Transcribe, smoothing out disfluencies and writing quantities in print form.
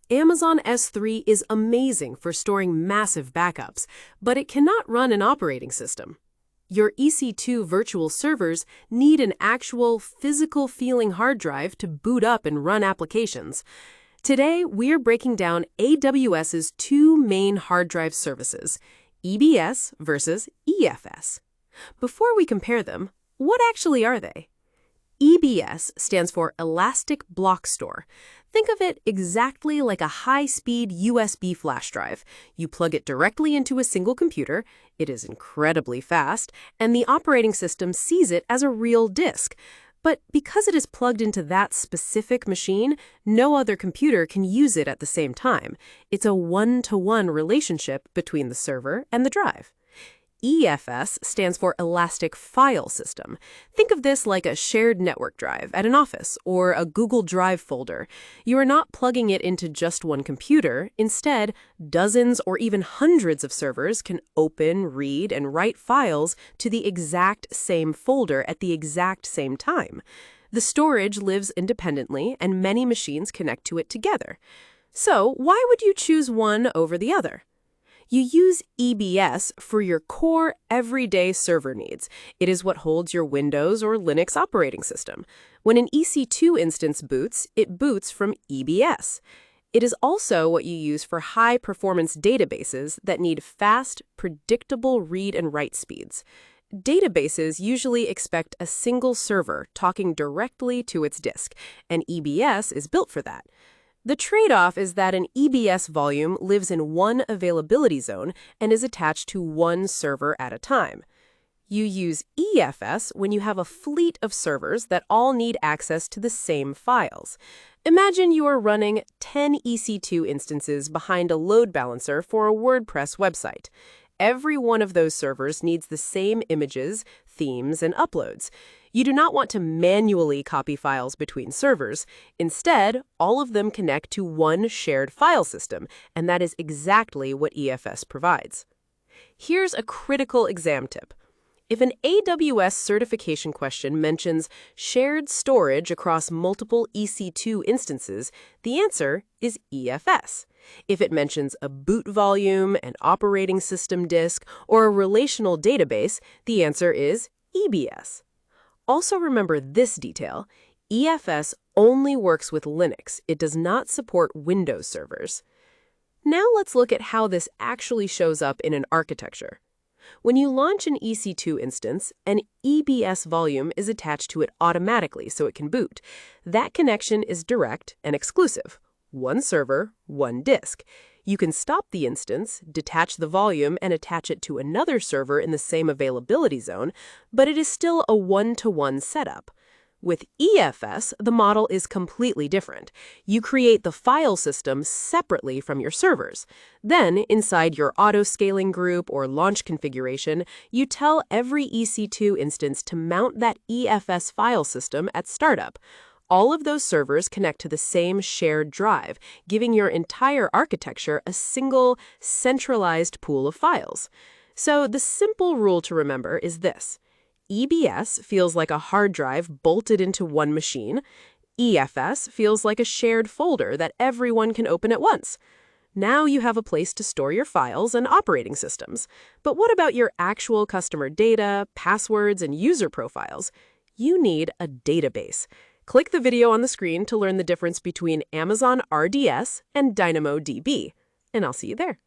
Amazon S3 is amazing for storing massive backups, but it cannot run an operating system. Your EC2 virtual servers need an actual physical feeling hard drive to boot up and run applications. Today, we're breaking down AWS's two main hard drive services, EBS versus EFS. Before we compare them, what actually are they? EBS stands for Elastic Block Store. Think of it exactly like a high-speed USB flash drive. You plug it directly into a single computer, it is incredibly fast, and the operating system sees it as a real disk. But because it is plugged into that specific machine, no other computer can use it at the same time. It's a one-to-one relationship between the server and the drive. EFS stands for Elastic File System. Think of this like a shared network drive at an office or a Google Drive folder. You are not plugging it into just one computer. Instead, dozens or even hundreds of servers can open, read, and write files to the exact same folder at the exact same time. The storage lives independently, and many machines connect to it together. So, why would you choose one over the other? You use EBS for your core everyday server needs. It is what holds your Windows or Linux operating system. When an EC2 instance boots, it boots from EBS. It is also what you use for high-performance databases that need fast, predictable read and write speeds. Databases usually expect a single server talking directly to its disk, and EBS is built for that. The trade-off is that an EBS volume lives in one availability zone and is attached to one server at a time. You use EFS when you have a fleet of servers that all need access to the same files. Imagine you are running 10 EC2 instances behind a load balancer for a WordPress website. Every one of those servers needs the same images, themes, and uploads. You do not want to manually copy files between servers. Instead, all of them connect to one shared file system, and that is exactly what EFS provides. Here's a critical exam tip. If an AWS certification question mentions shared storage across multiple EC2 instances, the answer is EFS. If it mentions a boot volume, an operating system disk, or a relational database, the answer is EBS. Also remember this detail, EFS only works with Linux. It does not support Windows servers. Now let's look at how this actually shows up in an architecture. When you launch an EC2 instance, an EBS volume is attached to it automatically so it can boot. That connection is direct and exclusive. One server, one disk. You can stop the instance, detach the volume, and attach it to another server in the same availability zone, but it is still a one-to-one setup. With EFS, the model is completely different. You create the file system separately from your servers. Then, inside your auto-scaling group or launch configuration, you tell every EC2 instance to mount that EFS file system at startup. All of those servers connect to the same shared drive, giving your entire architecture a single, centralized pool of files. So the simple rule to remember is this. EBS feels like a hard drive bolted into one machine. EFS feels like a shared folder that everyone can open at once. Now you have a place to store your files and operating systems. But what about your actual customer data, passwords, and user profiles? You need a database. Click the video on the screen to learn the difference between Amazon RDS and DynamoDB, and I'll see you there.